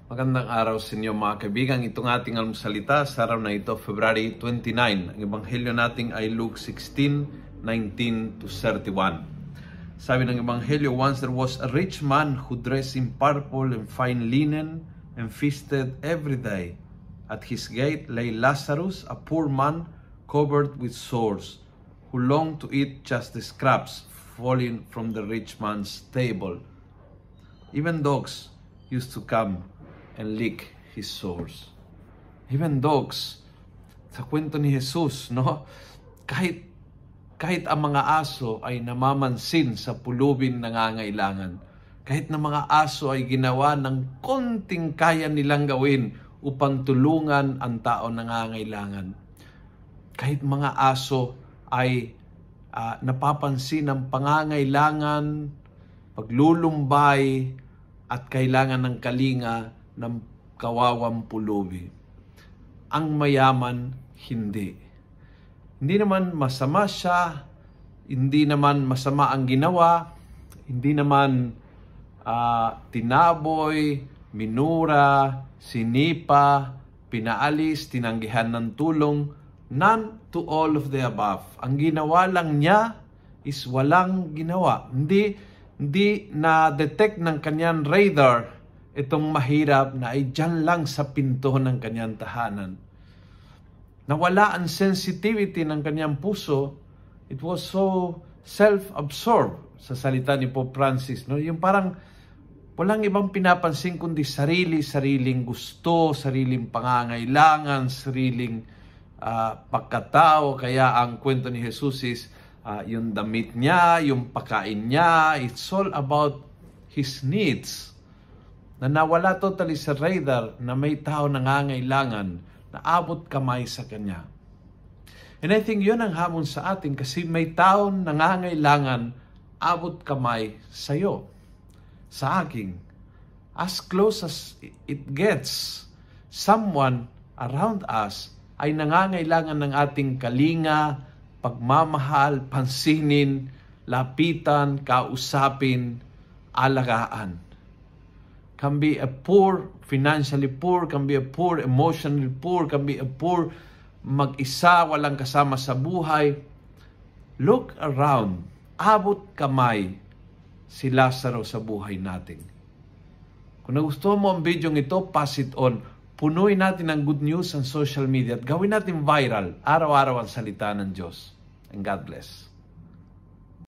Magandang araw sa inyo mga kaibigan. Itong ating almusalita sa araw na ito, February 29. Ang ebanghelyo natin ay Luke 16:19-31. Sabi ng ebanghelyo, once there was a rich man who dressed in purple and fine linen and feasted every day. At his gate lay Lazarus, a poor man covered with sores, who longed to eat just the scraps falling from the rich man's table. Even dogs used to come and lick his sores. Even dogs, sa kwento ni Jesus, no? Kahit ang mga aso ay namamansin sa pulubing nangangailangan, kahit na mga aso ay ginawa ng konting kaya nilang gawin upang tulungan ang tao nangangailangan, kahit mga aso ay napapansin ang pangangailangan, paglulumbay at kailangan ng kalinga ng kawawang pulubi. Ang mayaman, hindi. Hindi naman masama siya, hindi naman masama ang ginawa, hindi naman tinaboy, minura, sinipa, pinaalis, tinanggihan ng tulong. None to all of the above. Ang ginawa lang niya is walang ginawa. Hindi na-detect ng kanyang radar itong mahirap na ay dyan lang sa pinto ng kanyang tahanan. Nawala ang sensitivity ng kanyang puso. It was so self-absorbed sa salita ni Pope Francis. No? Yung parang walang ibang pinapansin kundi sariling gusto, sariling pangangailangan, sariling pagkatao. Kaya ang kwento ni Jesus is yung damit niya, yung pagkain niya, it's all about his needs. Na nawala totally sa radar na may tao nangangailangan na abot kamay sa kanya. And I think yun ang hamon sa atin kasi may tao nangangailangan abot kamay sa iyo, sa akin. As close as it gets, someone around us ay nangangailangan ng ating kalinga, pagmamahal, pansinin, lapitan, kausapin, alagaan. Can be a poor, financially poor, can be a poor, emotionally poor, can be a poor, mag-isa, walang kasama sa buhay. Look around, abot kamay si Lazaro sa buhay natin. Kung nagustuhan mo ang video ito, pass it on. Punuin natin ang good news sa social media at gawin natin viral, araw-araw ang salita ng Diyos. And God bless.